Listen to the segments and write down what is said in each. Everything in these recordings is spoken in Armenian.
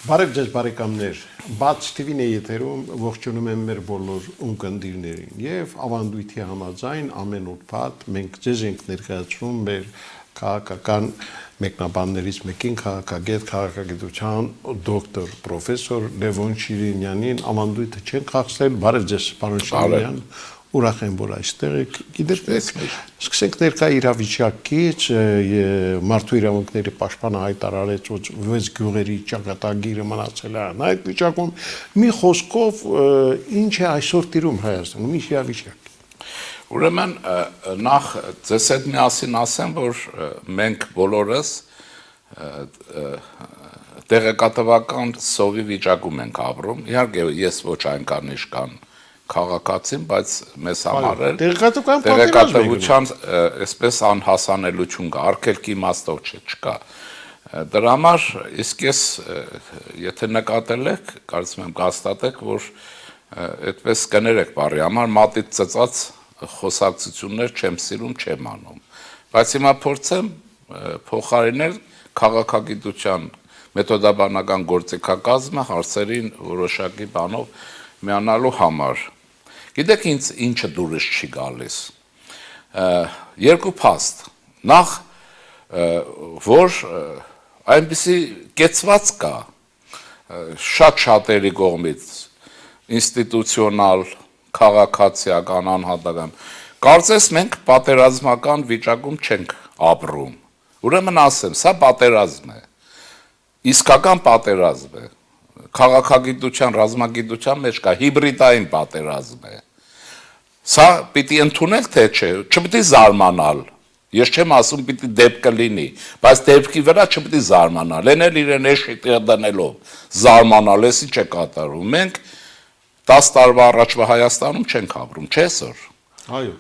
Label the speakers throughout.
Speaker 1: Բարև ձեզ բարեկամներ, բաց TV-ն է եթերում, ողջունում եմ մեր բոլոր ունկնդիրներին եւ ավանդույթի համաձայն ամեն ուրբաթ մենք ձեզ ենք ներկայացնում մեր քաղաքական մեկնաբաններից մեկին քաղաքագետ քաղաքագիտության դոկտոր պրոֆեսոր Լևոն Շիրինյանին ավանդույթը չեն խախտել, բարև ձեզ պարոն Շիրինյան, ուրախ եմ որ այստեղ եք, գիտեք, սկսենք ներկա իրավիճակից, մարդու իրավունքների պաշտպանը հայտարարեց, որ 6 գյուղերի ճակատագիրը մնացել է այդ վիճակում, մի խոսքով ինչ է այսօր տիրում Հայաստանում, ինչ իրավիճակ։
Speaker 2: Ուրեմն նախ ձեզ հետ միասին ասեմ, որ մենք բոլորս տեղեկատվական սովի վիճակում ենք ապրում, իհարկե ես ոչ այնքան իշխան քաղաքացին, բայց մեզ համար էլ տեղեկատվության այսպես անհասանելիություն կա, արգելքի իմաստով չկա։ Դրա համար իսկ ես եթե նկատել եք, կարծում եմ կհաստատեք, որ այդպես կներեք բառի համար մատից ծծած խոսակցություններ չեմ սիրում, չեմ անում։ Բայց հիմա փորձեմ փոխարինել քաղաքագիտության մեթոդաբանական գործիքակազմը հարցերին որոշակի բանով միանալու համար։ Գիտեք ինձ ինչը դուրս չի գալիս։ Երկու փաստ։ Նախ որ այնպիսի կեցված կա շատ-շատերի կողմից ինստիտուցիոնալ, քաղաքացիական, անհատական։ Կարծես մենք պատերազմական վիճակում չենք ապրում։ Ուրեմն ասեմ, սա պատերազմ է։ Իսկական պատերազմ է։ Քաղաքագիտության, ռազմագիտության մեջ կա հիբրիդային պատերազմ է։ Սա պիտի ընդունել թե չէ, չպիտի զարմանալ։ Ես չեմ ասում պիտի դեպքը լինի, բայց դեպքի վրա չպիտի զարմանալ։ Էնել իրեն էշիտը դնելով զարմանալ, էս ինչ է կատարում։ Մենք 10 տարվա առաջվա Հայաստանում չենք ապրում, չէ՞ սոր։
Speaker 1: Այո։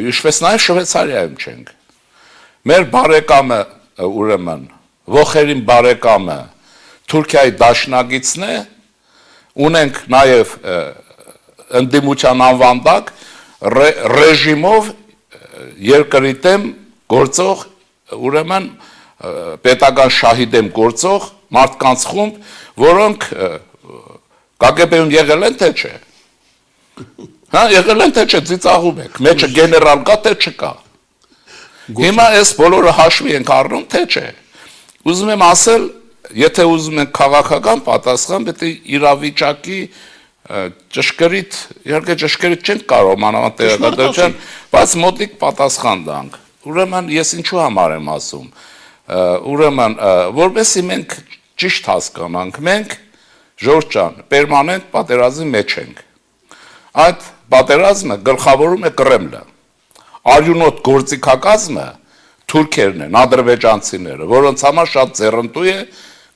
Speaker 2: Հիշվեց նաև Շվեյցարիայում չենք։ Մեր բարեկամը ուրեմն ողերին բարեկամը Թուրքիայի դաշնակիցն է, ունենք նաև ընդդիմության անվանդակ ռեժիմով երկրի դեմ գործող, ուրեմն պետական շահի դեմ գործող մարդկանց խումբ, որոնք ԿԳԲ-ում եղել են թե չէ։ Հա, եղել են թե չէ, ծիծաղում եք, մեջը գեներալ կա թե չկա։ Հիմա այս բոլորը հաշվի ենք առնում թե չէ։ Ուզում եմ ասել, եթե ուզում ենք քաղաքական պատասխան, պետք է իրավիճակի ճշգրիտ, իհարկե ճշգրիտ չենք կարող մանավանդ տեղեկատվության, բայց մոտիկ պատասխան տանք։ Ուրեմն ես ինչու համար եմ ասում։ Ուրեմն որովհետեւ մենք ճիշտ հասկանանք, մենք Ժորժ ջան, պերմանենտ պատերազմի մեջ ենք։ Այդ պատերազմը գլխավորում է Կրեմլը։ Արյունոտ գործիքակազմը թուրքերն են, ադրբեջանցիները, որոնց համար շատ ձեռնտու է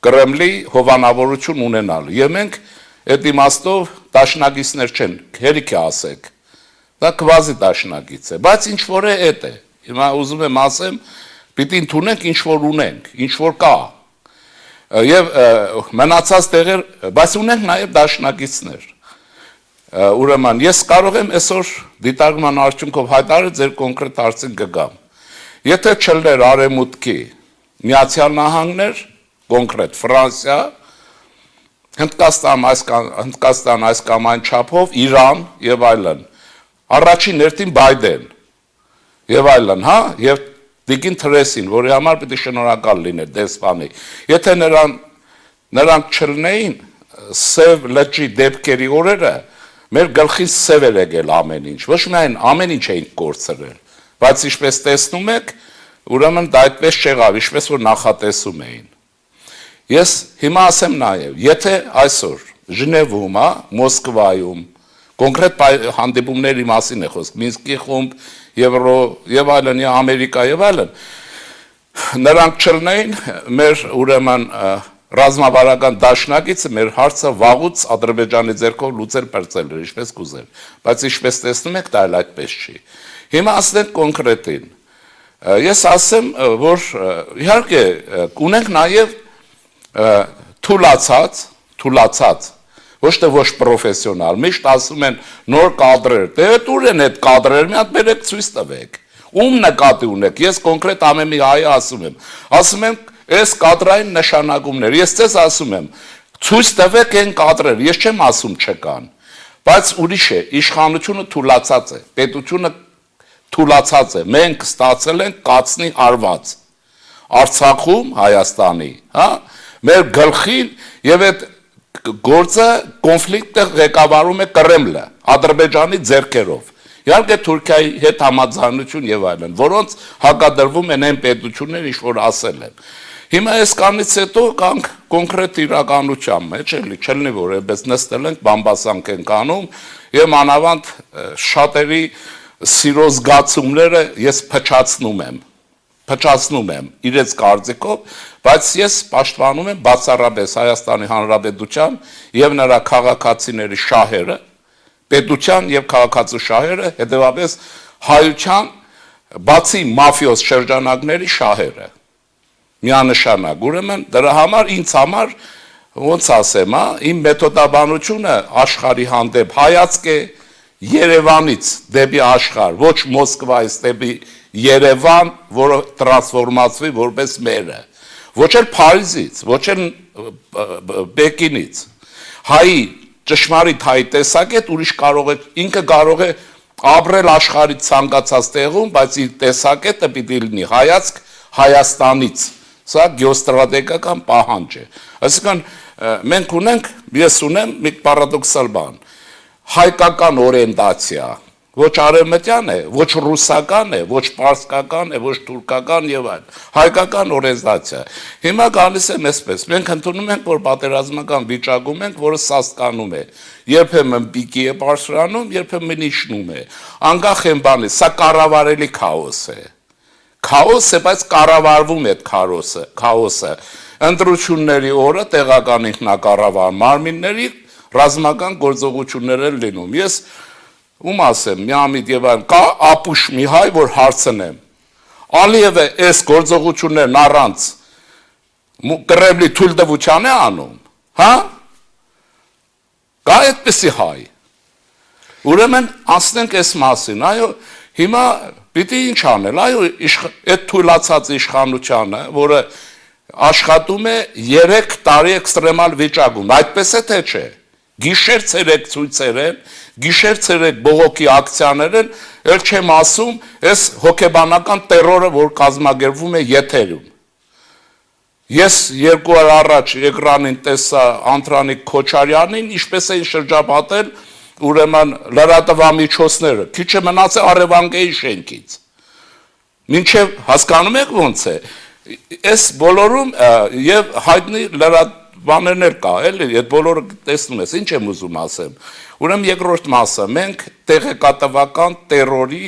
Speaker 2: Կրեմլի հովանավորություն ունենալը։ Եվ մենք այդ իմաստով դաշնակիցներ չեն, հերիք է ասեք։ Դա կվազի դաշնակից է, բայց ինչ որ է այդ է։ Հիմա ուզում եմ ասեմ, պիտի ընդունենք ինչ որ ունենք, ինչ որ կա։ Եվ մնացած տեղեր, բայց ունենք նաև դաշնակիցներ։ Ուրեմն ես կարող եմ այսօր դիտարկման արդյունքով հայտարարել ձեր կոնկրետ հարցին կգամ։ Եթե չլներ Արևմուտքի Միացյալ Նահանգներ, կոնկրետ Ֆրանսիա, Հնդկաստան այս կամ այն չափով, Իրան եւ այլն, առաջին հերթին Բայդեն եւ այլն, հա, եւ Տիկին Թրեսին, որի համար պետք է շնորհակալ լիներ դեսպանի։ Եթե նրանք չլնեին սև լճի դեպքերի օրերը, մեր գլխին սև էր եկել ամեն ինչ, ոչ միայն ամեն ինչ էինք կորցրել, բայց ինչպես տեսնում եք, ուրեմն դա այդպես չեղավ, ինչպես որ նախատեսում էին։ Ես հիմա ասեմ նաև, եթե այսօր Ժնևում, Մոսկվայում, կոնկրետ հանդիպումների մասին է խոսք, Մինսկի խումբ, Եվրո եւ այլն, Ամերիկա եւ այլն, նրանք չլնեին մեր ուրեմն ռազմավարական դաշնակիցը մեր հարցը վաղուց Ադրբեջանի ձեռքով լուծել պրծել էր, ինչպես կուզել, բայց ինչպես տեսնում եք, դա էլ այդպես չի։ Հիմա ասենք կոնկրետին։ Ես ասեմ, որ իհարկե ունենք նաև թուլացած, ոչ թե ոչ պրոֆեսիոնալ, միշտ ասում են նոր կադրեր, դե ուր են այդ կադրերը, մի հատ բերեք ցույց տվեք։ Ում նկատի ունեք, ես կոնկրետ ամեն մի հայ ասում եմ այս կադրային նշանակումներ, ես ձեզ ասում եմ, Ցույց տվեք այն կադրեր, ես չեմ ասում չկան, բայց ուրիշ է, իշխանությունը թուլացած է, պետությունը թուլացած է, մենք ստացել ենք կացնի հարված Արցախում, Հայաստանի, հա, մեր գլխին եւ այդ գործը կոնֆլիկտը ղեկավարում է Կրեմլը, Ադրբեջանի ձեռքերով։ Իհարկե Թուրքիայի հետ համաձայնություն եւ այլն, որոնց հակադրվում են այն պետությունները, ինչ որ ասել են։ Հիմա այս կանից հետո կանք կոնկրետ իրականության մեջ, էլի չլինի որ այդպես նստել ենք, բամբասանք ենք անում եւ մանավանդ շատերի սիրո զգացումները ես փչացնում եմ իրենց կարծիքով, բայց ես պաշտպանում եմ բացառապես Հայաստանի Հանրապետության եւ նրա քաղաքացիների շահերը, պետության եւ քաղաքացու շահերը, հետեւաբար հայության բացի մաֆիոզ շրջանակների շահերը միանշանակ, ուրեմն դրա համար ինձ համար ոնց ասեմ, իմ մեթոդաբանությունը աշխարհի հանդեպ հայացք է Երևանից դեպի աշխարհ, ոչ Մոսկվայից դեպի Երևան, որը տրանսֆորմացվի որպես մերը, ոչ էլ Փարիզից, ոչ էլ Պեկինից։ Հայի ճշմարիտ հայ տեսակետ ուրիշ կարող է, ինքը կարող է ապրել աշխարհի ցանկացած տեղում, բայց իր տեսակետը պիտի լինի հայացք Հայաստանից։ Սա գեոստրատեգիական պահանջ է։ Այսինքն մենք ունենք, ես ունեմ մի պարադոքսալ բան, հայկական օրիենտացիա, ոչ արևմտյան է, ոչ ռուսական է, ոչ պարսկական է, ոչ թուրքական եւ այլ, հայկական օրիենտացիա։ Հիմա գալիս եմ այսպես, մենք ընդունում ենք, որ պատերազմական վիճակում ենք, որը սաստկանում է, երբեմն պիկի է բարձրանում, երբեմն իջնում է, անկախ են բանի, սա կառավարելի քաոս է։ Քաոս է, բայց կառավարվում է քաոսը։ Ընտրությունների օրը տեղական ինքնակառավար մարմինների ռազմական գործողություններ են լինում։ Ես ում ասեմ, միամիտ եւ այլն, կա ապուշ մի հայ, որ հարցնեմ։ Ալիևը այս գործողություններն առանց Կրեմլի թույլտվության է անում, հա? Կա այդպիսի հայ։ Ուրեմն անցնենք այս մասին, այո, հիմա պիտի ինչ անել, այո, այդ թույլացած իշխանությունը, որը աշխատում է 3 տարի էքստրեմալ վիճակում, այդպես է թե չէ, գիշեր ցերեկ ցույցեր են, գիշեր ցերեկ բողոքի ակցիաներ են, ել չեմ ասում, այս հոգեբանական տերորը, որ կազմակերպվում է եթերում։ Ես 2 օր առաջ էկրանին տեսա Անդրանիկ Քոչարյանին, ինչպես էին շրջապատել ուրեմն լրատվամիջոցները, քիչ է մնացել Արևանկեի շենքից։ Մինչև հասկանում եք ոնց է, այս բոլորում եւ հայտնի լրատվաներն կա, էլի, այդ բոլորը տեսնում ես, ինչ եմ ուզում ասեմ։ Ուրեմն երկրորդ մասը, մենք տեղեկատվական տերորի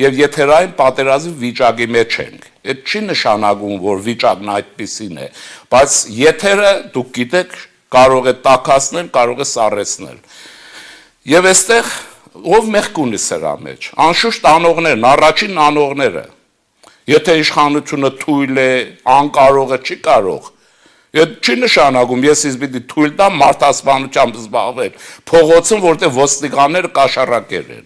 Speaker 2: եւ եթերային պատերազմի վիճակի մեջ ենք։ Այդ չի նշանակում, որ վիճակն այդպիսին է, բայց եթերը դուք գիտեք, կարող է տաքացնել, կարող է սառեցնել։ Եվ այստեղ ով մեղք ունի սրա մեջ, անշուշտ անողներն, առաջին անողները, եթե իշխանությունը թույլ է, անկարող է, չի կարող, այդ չի նշանակում, ես ինձ պիտի թույլ տամ մարդասպանությամբ զբաղվել, փողոցում, որտեղ ոստիկանները կաշառակեր են,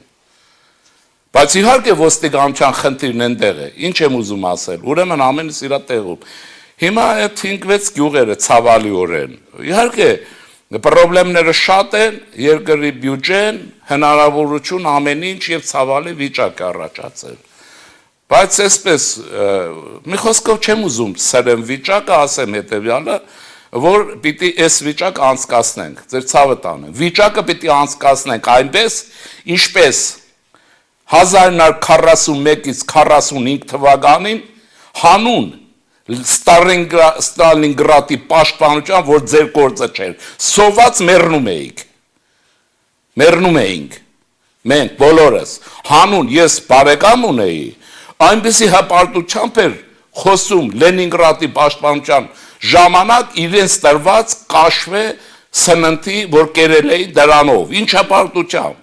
Speaker 2: բայց իհարկե ոստիկանության խնդիրն այնտեղ է, ինչ եմ ուզում ասել, ուրեմն ամենը իր տեղում, հիմա այդ 5-6 գյուղերը ցավալիորեն, իհարկե պրոբլեմները շատ են, երկրի բյուջեն, հնարավորություն ամեն ինչ եւ ցավալի վիճակ առաջացել։ Բայց այսպես մի խոսքով չեմ ուզում սրեմ վիճակը, ասեմ հետեւյալը, որ պիտի այս վիճակը անցկացնենք, ձեր ցավը տանեմ։ Վիճակը պիտի անցկացնենք այնպես, ինչպես 1941-ից 45 թվականին հանուն Ստալինգրադի պաշտպանության, որ ձեր գործը չէր, սոված մեռնում էինք, մենք բոլորս, հանուն ես բարեկամ ունեի, այնպիսի հպարտությամբ էր խոսում Լենինգրադի պաշտպանության ժամանակ իրենց տրված կաշվե սննդի, որ կերել էին դրանով, ինչ հպարտությամբ,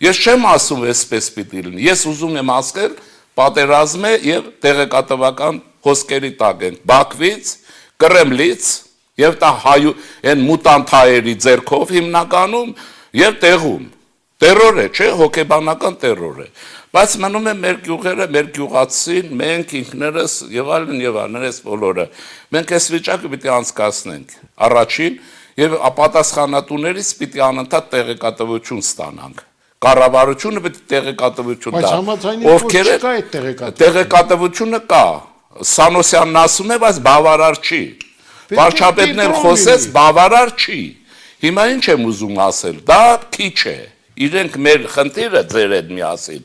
Speaker 2: ես չեմ ասում այսպես պիտի լինի, ես ուզում եմ ասել պատերազմ է եւ տեղեկատվական հոսքերի տակ են Բաքվից, Կրեմլից եւ դա այն մուտանտ հայերի ձեռքով հիմնականում եւ տեղում տերոր է, չէ, հոգեբանական տերոր է, բայց մնում է մեր գյուղերը, մեր գյուղացին, մենք ինքներս եւ այլն այս բոլորը, մենք այս վիճակը պիտի անցկացնենք, առաջին եւ ապատասխանատուներից պիտի անընդհատ տեղեկատվություն ստանանք։ Կառավարությունը պետք է տեղեկատվություն
Speaker 1: Բայց
Speaker 2: տա։
Speaker 1: համաձայնեք, որ չկա այդ
Speaker 2: տեղեկատվությունը կա։ Սանոսյանն ասում է, բայց բավարար չի։ Վարչապետն էլ խոսեց, բավարար չի։ Հիմա ինչ եմ ուզում ասել, դա քիչ է։ Իրենք մեր խնդիրը ձեր հետ միասին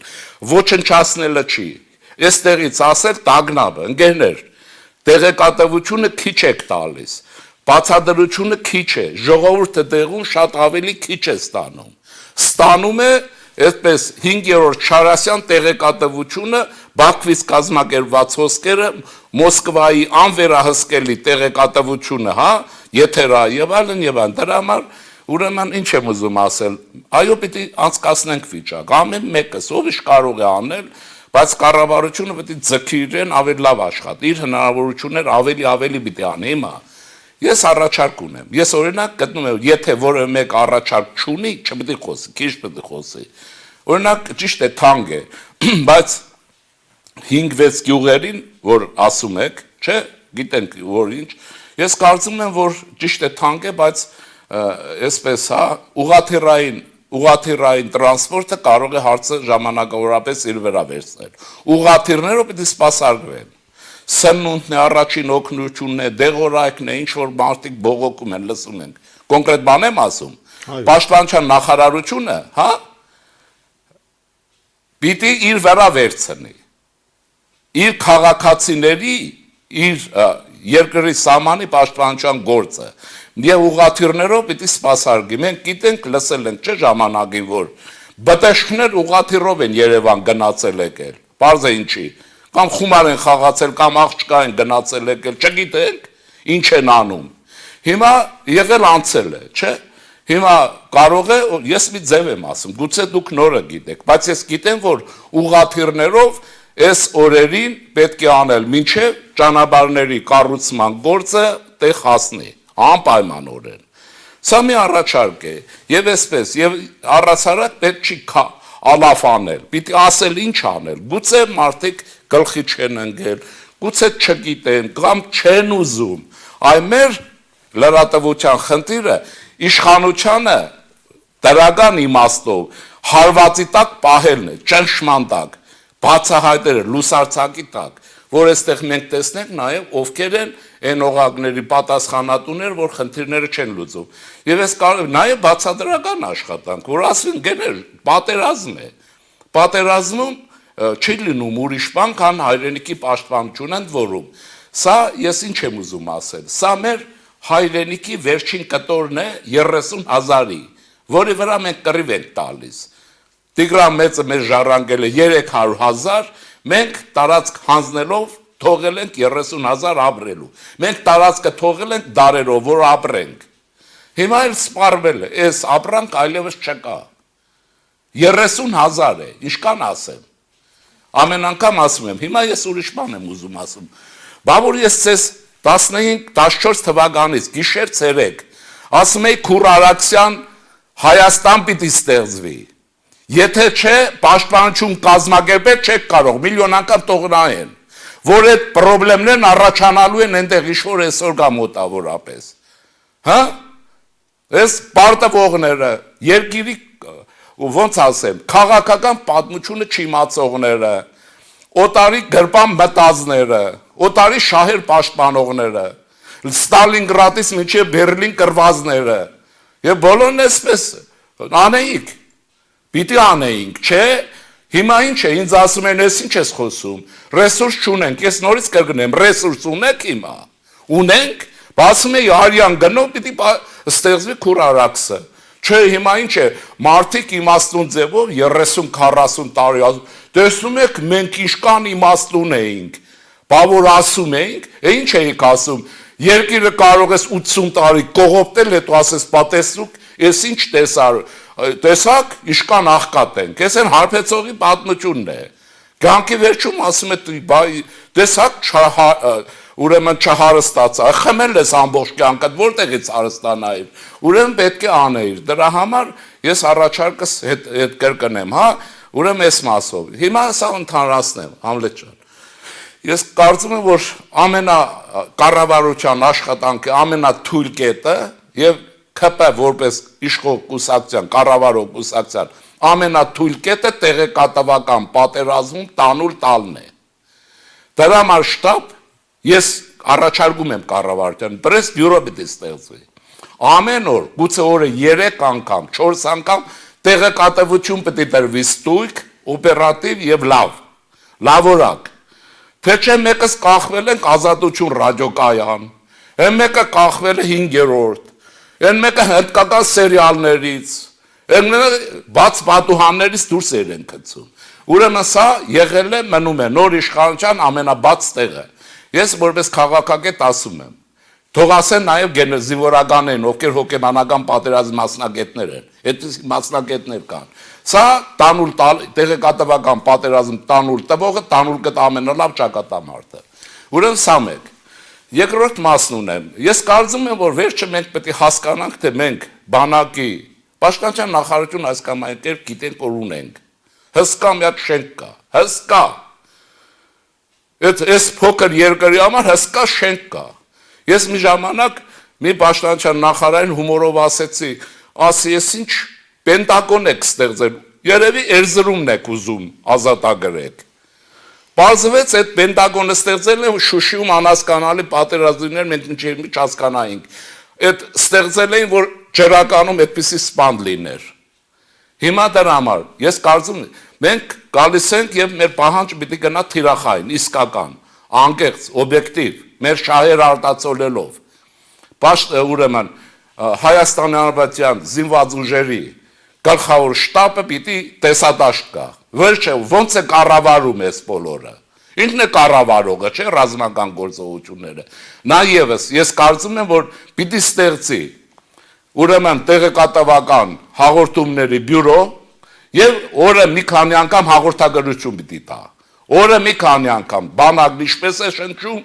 Speaker 2: ոչնչացնելը չի։ Այստեղից ասել տագնապը, ընկերներ, տեղեկատվությունը քիչ եք տալիս, բացադրությունը քիչ է, ժողովուրդը տեղում շատ ավելի քիչ է ստանում։ Ստանում է այդպես 5-րդ Շարասյան տեղեկատվությունը Բաքվից կազմակերպված հոսքերը Մոսկվայի անվերահսկելի տեղեկատվությունը, հա, եթերա եւ այլն եւ այլն։ Դրա համար ուրեմն ինչ եմ ուզում ասել, այո, պիտի անցկացնենք վիճակ, ամեն մեկս ով ինչ կարող է անել, բայց կառավարությունը պետք է ձգի իրեն ավելի լավ աշխատի, իր հնարավորություններ ավելի պիտի անի հիմա։ Ես առաջարկ ունեմ։ Ես օրինակ գտնում եմ, եթե որևէ մեկ առաջարկ չունի, չպետք է խոսի, քիչ պետք է խոսի։ Օրինակ ճիշտ է թանկ է, բայց 5-6 գյուղերին, որ ասում եք, չէ, գիտենք որ ինչ, ես կարծում եմ, որ ճիշտ է թանկ է, բայց այսպես, հա, ուղղաթիռային տրանսպորտը կարող է հարցը ժամանակավորապես իր վրա վերցնել։ Ուղղաթիռները պետք է սպասարկվեն։ Սնունդն է, առաջին օգնությունն է, դեղորայքն է, ինչ որ մարդիկ բողոքում են, լսում ենք։ Կոնկրետ բան եմ ասում։ Պաշտպանության նախարարությունը, հա, պիտի իր վրա վերցնի։ Իր քաղաքացիների, իր երկրի սահմանի պաշտպանության գործը։ Եվ ուղղաթիռներով պիտի սպասարկի։ Մենք գիտենք, լսել ենք, չէ՞ ժամանակին, որ բտեշքներ ուղղաթիռով են Երևան գնացել եկել։ Պարզ է ինչի։ Կամ խումար են խաղացել, կամ աղջկա են գնացել եկել, չգիտենք, ինչ են անում։ Հիմա եղել անցել է, չէ՞։ Հիմա կարող է, ես մի ձև եմ ասում, գուցե դուք նորը գիտեք, բայց ես գիտեմ, որ ուղղաթիռներով այս օրերին պետք է անել մինչև ճանապարհների կառուցման գործը տեղ հասնի, անպայմանորեն։ Սա մի առաջարկ է, եւ այսպես, եւ առասարակ պետք չի ալաֆ անել, պիտի ասել ինչ անել, գուցե մարդիկ գլխի չեն ընկել, գուցե չգիտեն, կամ չեն ուզում, այ մեր լրատվության խնդիրը իշխանությանը դրական իմաստով հարվածի տակ պահելն է, ճնշման տակ, բացահայտերը լուսարձակի տակ, որ այստեղ մենք տեսնենք նաև ովքեր են այն օղակների պատասխանատուներ, որ խնդիրները չեն լուծում։ Եվ այս նաև բացադրական աշխատանք, որ ասեն գներ, պատերազմ է։ Պատերազմում չի լինում ուրիշ բան, քան հայրենիքի պաշտպանություն ընդ որում։ Սա ես ինչ եմ ուզում ասել։ Սա մեր հայրենիքի վերջին կտորն է 30,000-ի, որի վրա մենք կռիվ ենք տալիս։ Տիգրան մեծը մեզ ժառանգել է 300,000, մենք տարածք հանձնելով թողել ենք 30,000 ապրելու։ Մենք տարածքը թողել ենք դարերով, որ ապրենք։ Հիմա էլ սպառվել է, այս ապրանք այլևս չկա։ 30,000 է, ինչքան ասեմ։ Ամեն անգամ ասում եմ, հիմա ես ուրիշ բան եմ ուզում ասում։ Բա որ ես ցես 15-14 թվականից գիշեր ցերեկ ասում եի Քուր Արաքսյան Հայաստան պիտի ստեղծվի։ Եթե չէ, պաշտպանություն կազմակերպել չեք կարող, միլիոն անգամ տողնայեն, որ այդ պրոբլեմներն առաջանալու են այնտեղ ինչ-որ այսօր կա մոտավորապես։ Հա? Այս պարտվողները, երկիրի, ոնց ասեմ, քաղաքական պատմությունը չիմացողները, օտարի գրպան մտածները, օտարի շահեր պաշտպանողները, Ստալինգրադից մինչև Բերլին կրվածները, եւ բոլորն էսպես անեիք։ Պիտի անեինք, չէ, հիմա ինչ է, ինձ ասում են, ես ինչ ես խոսում, ռեսուրս չունենք, ես նորից կրգնեմ, ռեսուրս ունեք հիմա, ունենք, ասում էի արյան գնով, պիտի ստեղծվի Քուր Արաքսը, չէ, հիմա ինչ է, մարդիկ իմաստուն ձևով 30-40 տարի, տեսնում եք, մենք ինչքան իմաստուն էինք, բա որ ասում էինք, ինչ էիք ասում, երկիրը կարող ես 80 տարի կողոպտել, հետո ասես պատեսուկ, ես ինչ տեսար, տեսակ, իշկան աղկատ ենք, ես են հարպեցողի պատմությունն է, գանքի վերջում ասում է, տեսակ ուրեմն չհարստացա, խմել ես ամբողջ կյանքդ, որտեղից հարստանայիր, ուրեմն պետք է անեիր, դրա համար ես առաջարկս հետ կրկնեմ, հա, ուրեմն ես մասով, հիմա սա ընդհանրացնեմ, Համլետ ջան, ես կարծում եմ, որ կառավարության աշխատանքի ամենաթույլ կետը եւ ԿՊ որպես իշխող կուսակցության, կառավարող կուսակցության ամենաթույլ կետը տեղեկատվական պատերազմում տանուլ տալն է։ Դրա համար շտաբ ես առաջարկում եմ կառավարության, պրես բյուրո պիտի ստեղծվի։ Ամեն օր, գուցե օրը 3 անգամ, 4 անգամ տեղեկատվություն պիտի տրվի ստույգ, օպերատիվ եւ լավորակ։ Թե չէ մեկս կախվել ենք Ազատություն ռադիոկայան, այն մեկը կախվել է 5-րդ, այն մեկը հնդկական սերիալներից, այն բաց պատուհաններից դուրս են գցում։ Ուրեմն սա եղել է, մնում է նոր իշխանության ամենաբաց տեղը։ Ես որպես քաղաքագետ ասում եմ, թող ասեն նաև զինվորական են, ովքեր հոգեբանական պատերազմի մասնագետներ են, այդպիսի մասնագետներ կան։ Սա տանուլ տեղեկատվական պատերազմ տանուլ տվողը տանուլ կտա ամենալավ ճակատամարտը։ Ուրեմն սա մեկ։ Երկրորդ մասն ունեմ։ Ես կարծում եմ, որ վերջը մենք պետք է հասկանանք, թե մենք բանակի պաշտպանության նախարարություն այս կամ այն կերպ գիտենք, որ ունենք։ Հսկա մի հատ շենք կա, հսկա։ Այս փոքր երկրի համար հսկա շենք կա։ Ես մի ժամանակ մի պաշտպանության նախարարին հումորով ասեցի, ես ինչ Պենտագոն եք ստեղծել, երևի Էրզրումն եք ուզում ազատագրեք։ Պարզվեց այդ Պենտագոնը ստեղծել է Շուշիում անհասկանալի պատերազմներ մենք ինչ չհասկանայինք։ Այդ ստեղծել էին, որ ջրականում այդպիսի սպանդ լիներ։ Հիմա դրա համար ես կարծում եմ, մենք գալիս ենք եւ մեր պահանջը պիտի գնա թիրախային, իսկական, անկեղծ, օբյեկտիվ, մեր շահերը արտացոլելով։ Ուրեմն Հայաստանի Հանրապետության զինված ուժերի գլխավոր շտաբը պիտի տեսադաշտ գա։ Վերջը ոնց է կառավարում այս բոլորը։ Ինքն է կառավարողը, չէ, ռազմական գործողությունները։ Նաեւս ես կարծում եմ, որ պիտի ստեղծի ուրեմն տեղեկատվական հաղորդումների բյուրո եւ օրը մի քանի անգամ հաղորդագրություն պիտի տա։ Օրը մի քանի անգամ բանակն ինչպես է շնչում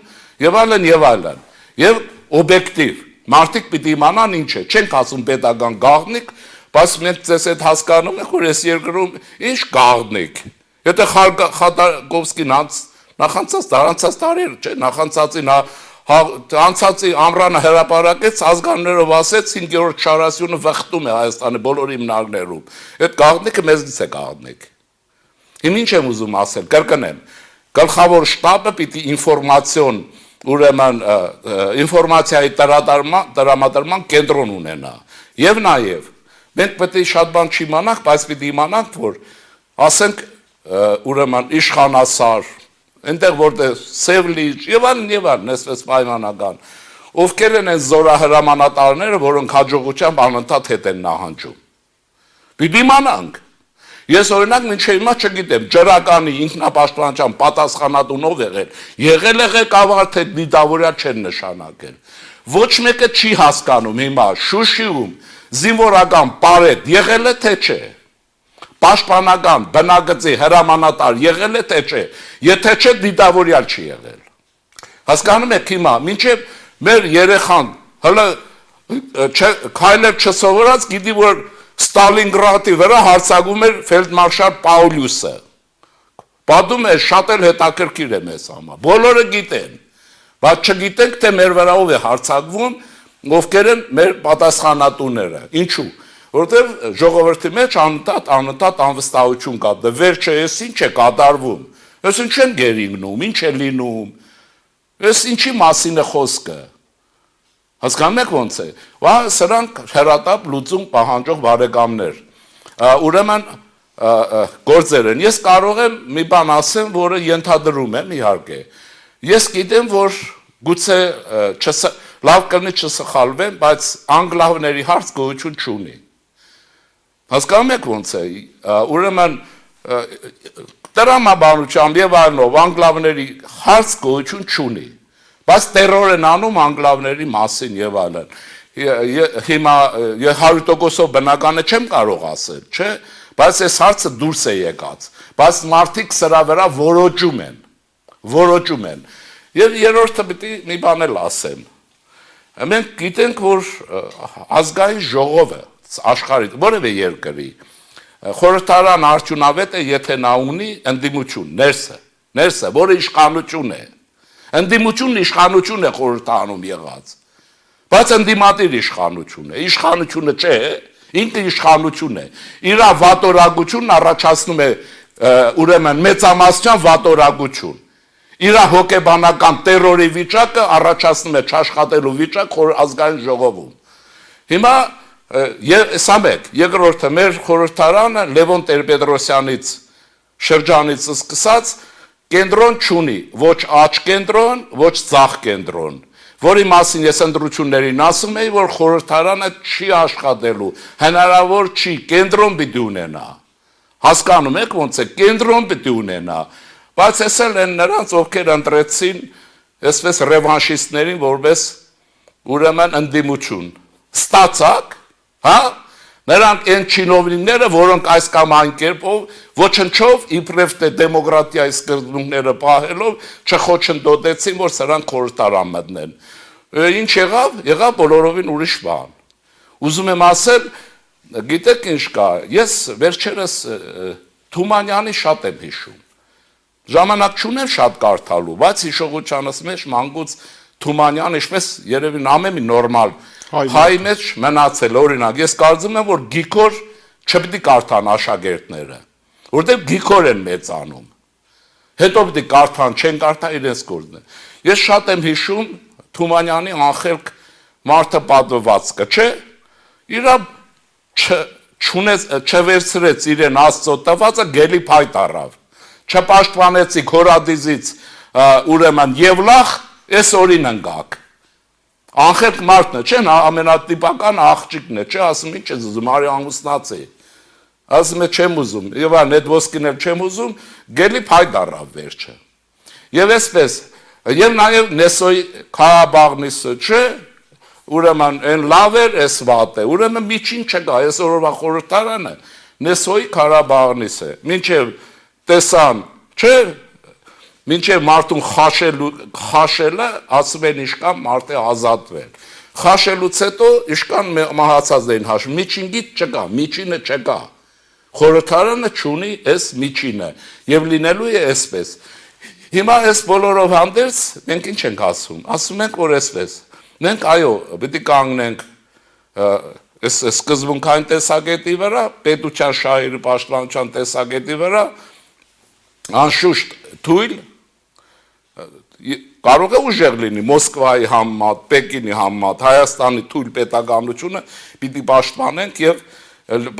Speaker 2: եւ այլն եւ այլն։ Եվ օբյեկտիվ մարդիկ պիտի իմանան ինչ է, չենք ասում պետական գաղտնիք, բայց մենք ձեզ այդ հասկանում եք, որ այս երկրում ինչ գաղտնիք։ Եթե Խադարկովսկին նախանցած տարեր, չէ, նախանցածին անցածի ամռանը հրապարակեց, ազգաններով ասեց 5-րդ շարասյունը վխտում է Հայաստանի բոլոր հիմնարկներում։ Այդ գաղտնիքը մեզնից է գաղտնիք։ Հիմա ինչ եմ ուզում ասել, կրկնեմ, գլխավոր շտաբը պիտի ինֆորմացիոն, ուրեմն ինֆորմացիայի տրամադրման կենտրոն ունենա։ Եվ նաև մենք պետք է շատ բան չիմանանք, բայց պիտի իմանանք, որ ասենք ուրեմն իշխանասար այնտեղ որտեղ Սևլիճ եւ այլն այսպես պայմանական ովքեր են այս զորահրամանատարները, որոնք հաջողությամբ անընդհատ հետ են նահանջում։ Պիտի իմանանք։ Ես օրինակ մինչև հիմա չգիտեմ ջրականի ինքնապաշտպանության պատասխանատունով եղել է ղեկավար թե դիտավորյալ չեն նշանակել։ Ոչ մեկը չի հասկանում հիմա Շուշիում զինվորական պարետ եղել է թե չէ։ Պաշտպանական բնագծի հրամանատար եղել է թե չէ, եթե չէ դիտավորյալ չի եղել։ Հասկանում եք հիմա, մինչև մեր երեխան հələ քայլել չսովորած գիտի որ Ստալինգրադի վրա հարձակվում էր ֆելդմարշալ Պաուլյուսը։ Պատում է շատ էլ հետաքրքիր է մեզ համար։ Բոլորը գիտեն, բայց չգիտենք թե մեր վրա ով է հարձակվում, ովքեր են մեր պատասխանատուները։ Ինչու՞։ Որտեվ ժողովրդի մեջ անընդհատ անվստահություն կա, դե վերջը էս ինչ է կատարվում, էս ինչ են գերինում, ինչ է լինում, էս ինչի մասին է խոսքը, հասկանում եք ոնց է, սրանք հեռատապ լուծում պահանջող բարեկամներ, ուրեմն գործեր են, ես կարող եմ մի բան ասեմ, որը ենթադրում եմ իհարկե, ես գիտեմ, որ գուցե լավ կլինի չսխալվեմ, բայց անգլավների հարց գոյություն չունի։ Հասկանում եք ոնց է, ուրեմն տրամաբանությամբ եւ այլնով անգլավների հարց գոյություն չունի, բայց տերոր են անում անգլավների մասին եւ այլն։ Հիմա 100%-ով բնականը չեմ կարող ասել, չէ, բայց այս հարցը դուրս է եկած, բայց մարդիկ սրա վրա որոճում են։ Եվ երրորդը պիտի մի բան էլ ասեմ։ Մենք գիտենք, որ ազգային ժողովը աշխարհի որևէ երկրի խորհրդարան արդյունավետ է, եթե նա ունի ընդդիմություն, ներսը, որը իշխանություն է։ Ընդդիմությունն իշխանություն է խորհրդարանում եղած։ Բայց ընդդիմադիր իշխանություն է, իշխանությունը չէ, ինքը իշխանություն է։ Իր վատորագությունն առաջացնում է ուրեմն մեծամասնության վատորագություն։ Իր հոգեբանական տերորի վիճակը առաջացնում է չաշխատելու վիճակ ազգային ժողովում։ Հիմա սա մեկ, երկրորդը մեր խորհրդարանը Լևոն Տեր-Պետրոսյանից շրջանից սկսած կենտրոն չունի, ոչ աջ կենտրոն, ոչ ձախ կենտրոն, որի մասին ես ընտրություններին ասում էի, որ խորհրդարանը չի աշխատելու, հնարավոր չի, կենտրոն պիտի ունենա։ Հասկանում եք ոնց է, կենտրոն պիտի ունենա, բայց ասել են նրանց, ովքեր ընտրեցին, այսպես ռևանշիստներին, որպես ուրեմն ընդդիմություն։ Ստացակ, հա? Նրանք են չինովնիկները, որոնք այս կամ այն կերպով ոչնչով իբրև թե դեմոկրատիայի սկզբունքները պահելով չխոչընդոտեցին, որ սրանք խորհրդարան մտնեն։ Ինչ եղավ? Եղավ բոլորովին ուրիշ բան։ Ուզում եմ ասել, գիտեք ինչ կա, ես վերջերս Թումանյանի շատ եմ հիշում։ Ժամանակ չունեմ շատ կարդալու, բայց հիշողությանս մեջ մանկուց Թումանյան, ինչպես երևի ամեն մի նորմալ հայ մեջ մնացել, օրինակ, ես կարծում եմ, որ գիքոր չպետք է կարդան աշակերտները, որտեղ գիքոր են մեծանում, հետո պետք է կարդան, չեն կարդա իրենց գործն է։ Ես շատ եմ հիշում Թումանյանի անխելք մարդը պատվվածքը, չէ, իրա չվերցրեց իրեն Աստծո տվածը գելի փայտ առավ, չպաշտպանեցի քորադիզից ուրեմն Եվլախ, այս օրին ընկակ։ Անխելք մարդն է, չէ, ամենատիպական աղջիկն է, չէ, ասում ինչ ես ուզում, արի ամուսնացի, ասում է չեմ ուզում, եւ այն այդ ոսկին էլ չեմ ուզում, գելի փայտ առավ վերջը։ Եվ այսպես, եւ նաեւ Նեսոյի Ղարաբաղնիսը, չէ, ուրեմն այն լավ էր, այս վատ է, ուրեմն միջին չկա, այս օրվա խորհրդարանը Նեսոյի Ղարաբաղնիս է, մինչեւ տեսան, չէ, մինչև մարդուն խաշելը, ասում են իշկան մարդ է ազատվել։ Խաշելուց հետո իշկան մահացած էին հաշվում, միջինգիտ չկա, միջինը չկա։ Խորհրդարանը չունի այս միջինը, և լինելու է այսպես։ Հիմա այս բոլորով հանդերձ մենք ինչ ենք ասում։ Ասում ենք, որ այսպես։ Մենք այո, պիտի կանգնենք այս սկզբունքային տեսակետի վրա, պետության շահերի պաշտպանության տեսակետի վրա, անշուշտ թույլ կարող է ուժեղ լինի Մոսկվայի համեմատ, Պեկինի համեմատ, Հայաստանի թույլ պետականությունը պիտի պաշտպանենք եւ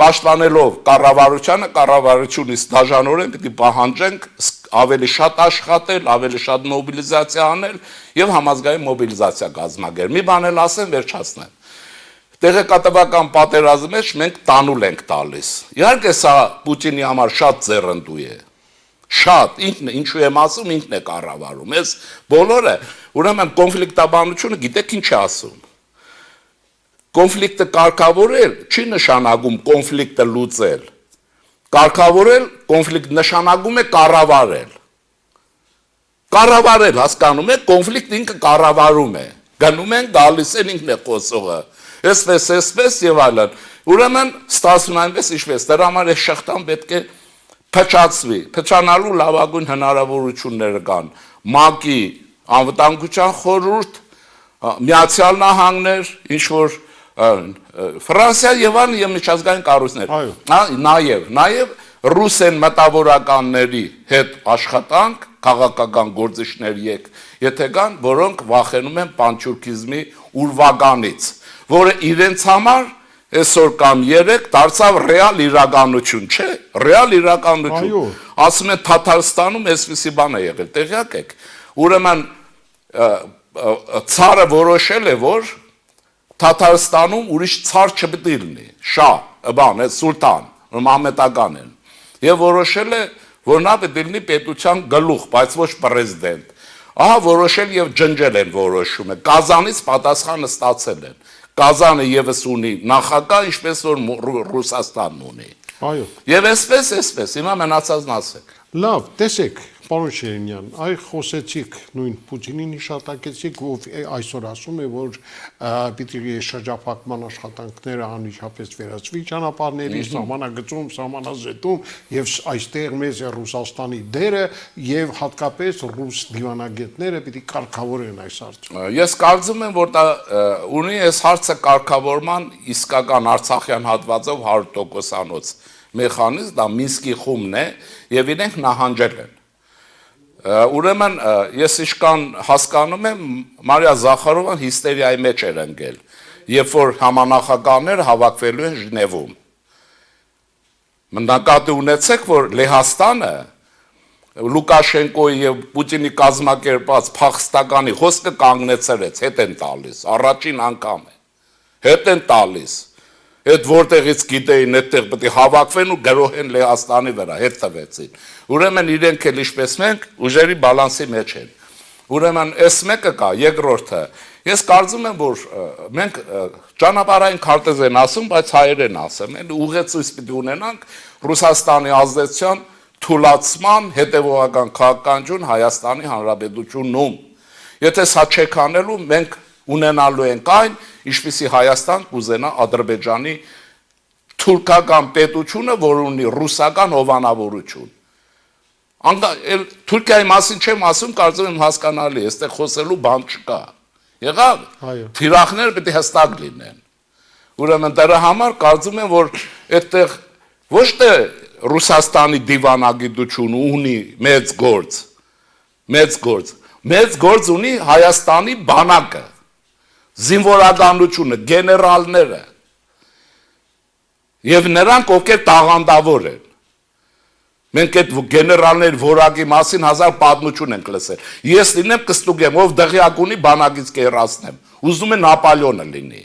Speaker 2: պաշտպանելով կառավարությանը, կառավարությունից դաժանորեն պիտի պահանջենք ավելի շատ աշխատել, ավելի շատ մոբիլիզացիա անել եւ համազգային մոբիլիզացիա կազմակերպել։ Մի բան էլ ասեմ, վերջացնեմ։ Տեղեկատվական պատերազմի մեջ մենք տանուլ ենք տալիս։ Իհարկե սա Պուտինի համար շատ ձեռնդու է։ Շատ, ինքն է, ինչու եմ ասում, ինքն է կառավարում, ես բոլորը, ուրեմն կոնֆլիկտաբանությունը գիտեք ինչ է ասում, կոնֆլիկտը կարգավորել չի նշանակում կոնֆլիկտը լուծել, կարգավորել կոնֆլիկտ նշանակում է կառավարել, հասկանում է, կոնֆլիկտ ինքը կառավարում է, գնում են, գալիս են ինքն է խոսողը, այսպես և այլն, ուրեմն ստացվում այնպես ինչպես, դրա համար է շղթան պետք է փչացվի, փչանալու լավագույն հնարավորությունները կան, ՄԱԿ-ի անվտանգության խորհուրդ, Միացյալ Նահանգներ, ինչ-որ Ֆրանսիա և այլն և միջազգային կառույցներ, նաև ռուսեն մտավորականների հետ աշխատանք, քաղաքական գործիչներ եթե կան, որոնք վախենում են պանթյուրքիզմի ուրվականից, որը իրենց համար այսօր կամ երեք դարձավ ռեալ իրականություն, չէ, ռեալ իրականություն, ասում են Թաթարստանում այսպիսի բան է եղել, տեղյակ եք, ուրեմն ցարը որոշել է, որ Թաթարստանում ուրիշ ցար չպետք է լինի, շահ, սուլտան, մահմեդական են, եւ որոշել է, որ նա պետք է լինի պետության գլուխ, բայց ոչ պրեզիդենտ, ահա որոշել եւ ջնջել են որոշումը, Կազանից պատասխանը ստացել են, Կազանը եւս ունի նախագահ, ինչպես որ Ռուսաստանն ունի։ Այո։ Եվ այսպես, հիմա մնացածն ասեք։
Speaker 1: Լավ, տեսեք, Պարոն Շերենյան, այ խոսեցիք նույն Պուտինին հիշատակեցիք, ով այսօր ասում է, որ պիտի շրջափակման աշխատանքները անմիջապես վերածվի ճանապարհների սահմանագծում, սահմանազետում եւ այստեղ մեզ է Ռուսաստանի դերը եւ հատկապես ռուս դիվանագետները պիտի կարգավորեն այս հարցը։
Speaker 2: Ես կարծում եմ, որ դա ունի այս հարցը կարգավորման իսկական Արցախյան հատվածով 100%-անոց մեխանիզմ, դա Մինսկի խումբն է եւ իրենք նահանջել են։ Ուրեմն ես իշքան հասկանում եմ Մարիա Զախարովան հիստերիայի մեջ էր ընկել, երբ որ համանախագահները հավաքվելու են Ժնևում։ Նկատի ունեցեք, որ Լեհաստանը Լուկաշենկոյի եւ Պուտինի կազմակերպած փախստականի խոսքը կանգնեցրեց, հետ են տալիս, առաջին անգամ է։ Հետ են տալիս։ Այդ որտեղից գիտեին, այդտեղ պետք է հավաքվեն ու գրոհեն Լեհաստանի վրա, հետ տվեցին։ Ուրեմն իրենք էլ ինչպես մենք ուժերի բալանսի մեջ են։ Ուրեմն այս մեկը կա, երկրորդը։ Ես կարծում եմ, որ մենք ճանապարհային քարտեզ են ասում, բայց հայերեն ասեմ, էլ ուղեցույց պիտի ունենանք Ռուսաստանի ազդեցության թուլացման հետևողական քաղաքականություն Հայաստանի Հանրապետությունում։ Եթե սա չեք անելու, մենք ունենալու ենք այն, ինչպիսի Հայաստան կուզենա Ադրբեջանի թուրքական պետությունը, որ ունի ռուսական հովանավորություն։ Թուրքիայի մասին չեմ ասում, կարծում եմ հասկանալի, այստեղ խոսելու բան չկա։ Եղավ։ Թիրախները պետք է հստակ լինեն։ Ուրեմն դրա համար կարծում եմ, որ այդտեղ ոչ թե Ռուսաստանի դիվանագիտությունը ունի մեծ գործ ունի Հայաստանի բանակը, զինվորականությունը, գեներալները եւ նրանք, ովքեր տաղանդավոր են։ Մենք այդ գեներալների որակի մասին 1000 պատմություն ենք լսել։ Ես լինեմ կստուգեմ, ով դղյակ ունի բանակից կերացնեմ։ Ուզում է Նապոլեոնը լինի։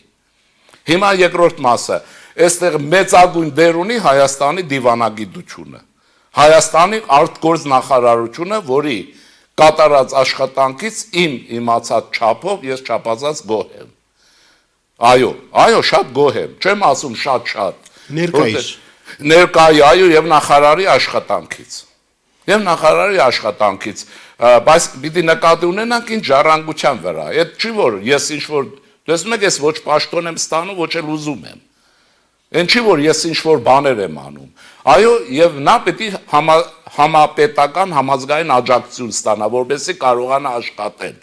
Speaker 2: Հիմա երկրորդ մասը, այստեղ մեծագույն դեր ունի Հայաստանի դիվանագիտությունը։ Հայաստանի արտգործ նախարարությունը, որի կատարած աշխատանքից իմ իմացած չափով ես չափածած գոհ եմ։ Այո, շատ գոհ եմ, չեմ ասում շատ։ Ներկայի, այո, եւ նախարարի աշխատանքից։ Բայց պիտի նկատի ունենանք ինչ ժառանգության վրա։ Այդ չի որ ես ինչ որ տեսնում եք, ես ոչ պաշտոն եմ ստանում, ոչ էլ ուզում եմ։ Այն չի որ ես ինչ որ բաներ եմ անում։ Այո, եւ նա պիտի համապետական համազգային աջակցություն ստանա, որպեսզի կարողանա աշխատել։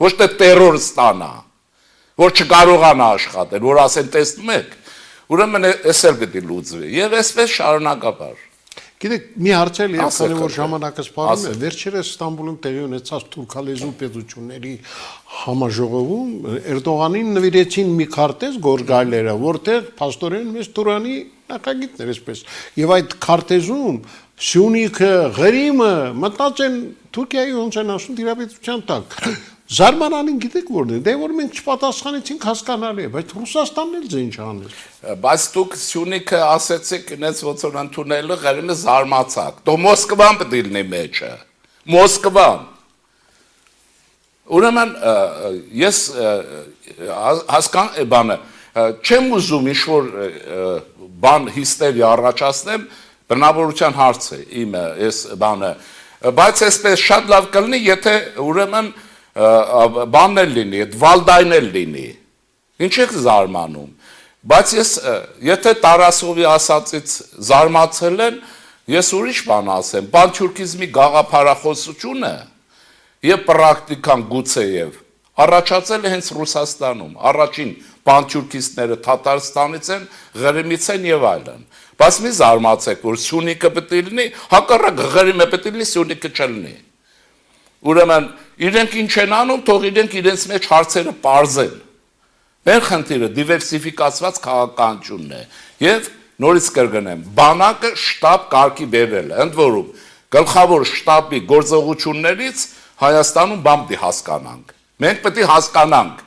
Speaker 2: Ոչ թե տերոր ստանա, որ չկարողանա աշխատել, որ ասեն տեսնում եք, ուրեմն էս էլ պիտի լուծվի եւ այսպես շարունակաբար։
Speaker 1: Գիտեք, մի հարց էլ եւ քանի որ ժամանակը սպառում է, վերջերս Ստամբուլում տեղի ունեցած թուրքալեզու պետությունների համաժողովում Էրդողանին նվիրեցին մի քարտեզ գորգալերը, որտեղ փաստորեն մեծ Թուրանի նախագիծներ էսպես։ Եվ այդ քարտեզում Սյունիքը, Ղրիմը մտած են Թուրքիայի ոնց են ասում դիրապետության տակ։ Զարմանալին գիտեք որն է, դե որ մենք չպատասխանեցինք հասկանալի է, բայց Ռուսաստանն էլ ձեն չանել։
Speaker 2: Բայց դուք Սյունիքը ասեցիք, նենց ոնց որ ընդունելու Ղրիմը զարմացաք։ Դու Մոսկվան պետք է լինի մեջը։ Մոսկվան։ Ուրեմն ես չեմ ուզում ինչ որ բան հիստերիա առաջացնեմ, բնավորության հարց է իմը, այս բանը, բայց այսպես շատ լավ կլինի, եթե ուրեմն բանն էլ լինի, այդ Վալդայն էլ լինի, ինչ եք զարմանում, բայց ես, եթե Տարասովի ասածից զարմացել են, ես ուրիշ բան ասեմ, պանթյուրքիզմի գաղափարախոսությունը եւ պրակտիկան գուցեև առաջացել է հենց Ռուսաստանում, առաջին պանթյուրքիստները Թաթարստանից են, Ղրիմից են եւ այլն, բայց մի զարմացեք, որ Սյունիքը պետք է լինի, հակառակ Ղրիմը պետք է լինի, Սյունիքը չլինի։ Ուրեմն իրենք ինչ են անում, թող իրենք իրենց մեջ հարցերը պարզեն։ Մեր խնդիրը դիվերսիֆիկացված քաղաքականությունն է եւ նորից կրկնեմ, բանակը շտաբ կարգի բերել է, ընդ որում գլխավոր շտաբի գործողություններից Հայաստանում բան պետք է հասկանանք։ Մենք պետք է հասկանանք,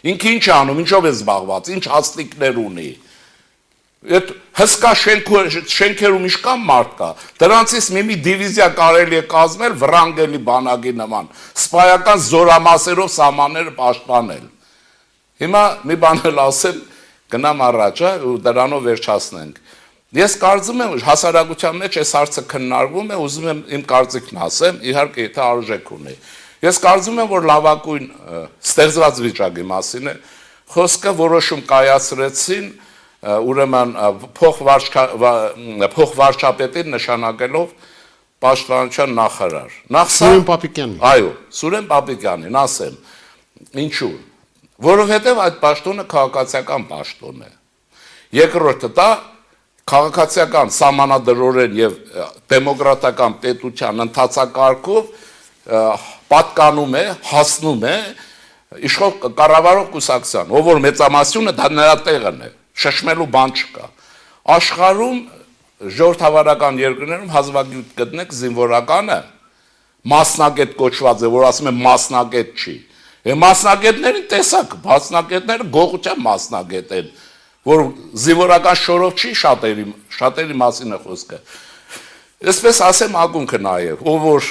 Speaker 2: ինքը ինչ է անում, ինչով է զբաղված, ինչ հաստիկներ ունի։ Այդ հսկա շենքերում իշքան մարդ կա, դրանցից մի դիվիզիա կարելի է կազմել վրանգելի բանակի նման, սպայական զորամասերով սահմանները պաշտպանել։ Հիմա մի բան էլ ասեմ, գնամ առաջ ու դրանով վերջացնենք։ Ես կարծում եմ հասարակության մեջ այս հարցը քննարկվում է, ուզում եմ իմ կարծիքն ասեմ, իհարկե եթե արժեք ունի։ Ես կարծում եմ, որ լավագույն ստեղծված վիճակի մասին է խոսքը, որոշում կայացրեցին, ուրեմն փոխվարչապետին նշանակելով պաշտպանության նախարար։
Speaker 1: Սուրեն Պապիկյանին։
Speaker 2: Այո, Սուրեն Պապիկյանին, ասեմ, ինչու՞։ Որովհետև այդ պաշտոնը քաղաքացիական պաշտոն է։ Երկրորդը դա քաղաքացիական սահմանադրորեն եւ դեմոկրատական պետության ընթացակարգով պատկանում է, հասնում է իշխող կառավարող կուսակցության, ով որ մեծամասնությունը դա նրա տեղն է, շշմելու բան չկա։ Աշխարհում ժողովրդավարական երկրներում հազվագյուտ գտնեք զինվորականը մասնագետ կոչված է, որ ասում են մասնագետ չի։ Մասնագետներին տեսակ, մասնագետները գողության մասնագետ են, որ զինվորական շորով չի շատերի մասին է խոսքը։ Այսպես ասեմ ակունքը նաև, ով որ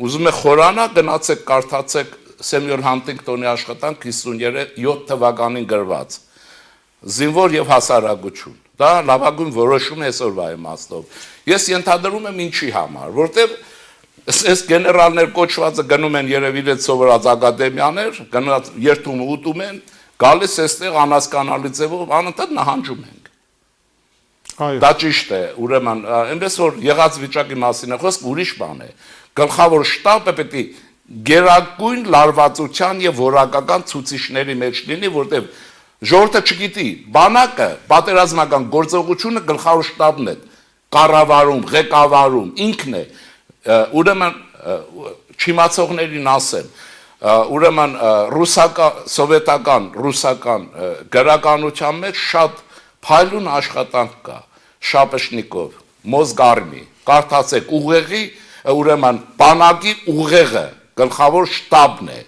Speaker 2: ուզում է խորանա, գնացեք կարդացեք Սեմյուել Հանտինգտոնի աշխատանք 57 թվականին գրված։ Զինվոր եւ հասարակություն։ Դա լավագույն որոշում է այսօրվա իմաստով։ Ես ենթադրում եմ ինչի համար, որտեվ այս գեներալներ կոչվածը գնում են երևի իրենց սովորած ակադեմիաներ, գնաց երթում ուտում են, գալիս էստեղ անհասկանալի ձևով անընդհատ նահանջում ենք։
Speaker 1: Այո։
Speaker 2: Դա ճիշտ է, ուրեմն, այնպես որ եղած վիճակի մասին է խոսք, ուրիշ բան է։ Գլխավոր շտաբը պետք է գերագույն լարվածության եւ որակական ցուցիչների մեջ լինի, որտեղ ժողովուրդը չգիտի, բանակը, պատերազմական գործողությունը գլխավոր շտաբն է, կառավարում, ղեկավարում, ինքն է, ուրեմն չիմացողներին ասեմ, ուրեմն սովետական գրականության մեջ շատ փայլուն աշխատանք կա, Շապեշնիկով, Մոզգարմի, կարդացեք ուղեղի, ուրեմն բանակի ուղեղը, գլխավոր շտաբն է,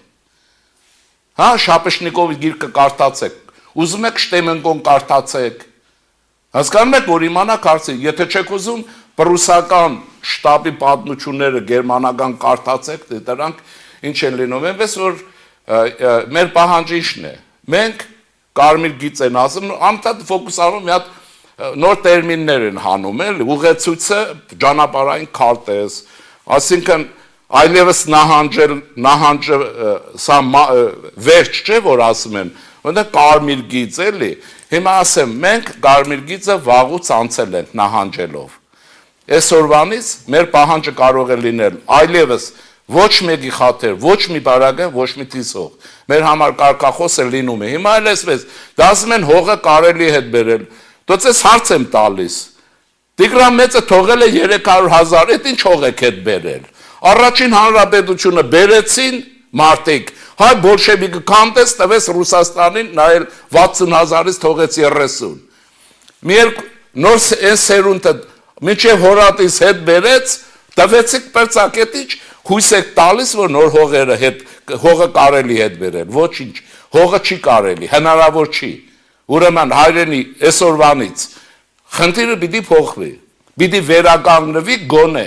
Speaker 2: հա, Շապեշնիկովի գիրքը կարդացեք, ուզում եք Շտեմենկոն կարդացեք, հասկանում եք, որ իմանաք հարցի, եթե չեք ուզում պրուսական շտաբի պատմությունները գերմանական կարդացեք, դրանք ինչ են լինում, այնպես որ մեր պահանջը ինչն է, մենք կարմիր գիծ են ասում, անընդհատ ֆոկուսանում մի հատ նոր տերմիններ են հանում, ուղեցույցը ճանապարհային քարտեզ, այսինքն այլևս նահանջը սա վերջ չէ, որ ասում են, որտեղ կարմիր գիծ էլի, հիմա ասեմ, մենք կարմիր գիծը վաղուց անցել ենք նահանջելով։ Այսօրվանից մեր պահանջը կարող է լինել այլևս ոչ մեկի խաթեր, ոչ մի բարագը, ոչ մի թիսող։ Մեր համար կարգախոսը լինում է։ Հիմա էլ էսպես, դա ասում են հողը կարելի հետ բերել։ Դուք ես հարց եմ տալիս։ Տիգրան մեծը թողել է 300,000, այդ ինչ հող եք հետ բերել։ Առաջին հանրապետությունը բերեցին մարտիկ, հայ բոլշևիկը քանդեց, տվեց Ռուսաստանին, նայել 60,000-ից թողեց 30։ Մի նոր սերունդը մինչև հորատից հետ բերեց, տվեցիք պերծակետիչ, հույս եք տալիս, որ նոր հողը կարելի հետ բերել, ոչինչ, հողը չի կարելի, հնարավոր չի, ուրեմն հայրենի այսօրվանից, խնդիրը պիտի փոխվի, պիտի վերականգնվի գոնե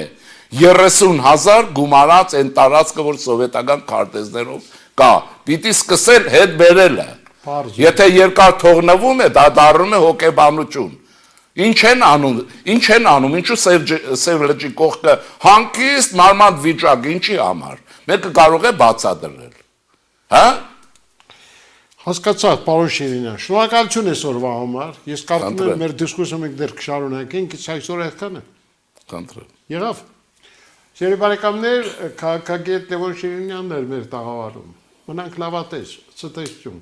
Speaker 2: 30,000 գումարած են տարածքը, որ սովետական քարտեզներով կա, պիտի սկսել հետ բերելը, եթե երկար թողնվում է, դա դառնում է հոգեբանություն, Ինչ են անում, ինչու Սև լճի կողքը հանգիստ մարմանդ վիճակ, ինչի համար, մեկը կարող է բացատրել, հա?
Speaker 1: Հասկացա, պարոն Շիրինյան, շնորհակալություն այսօրվա համար, ես կարծում եմ մեր դիսկուսը մենք դեռ կշարունակենք, իսկ այսօր այդքան է։
Speaker 2: Խնդրեմ։
Speaker 1: Եղավ։ Սիրելի բարեկամներ, քաղաքագետ Լևոն Շիրինյանն էր մեր տաղավարում։ Մնանք լավատես, ցտեսություն։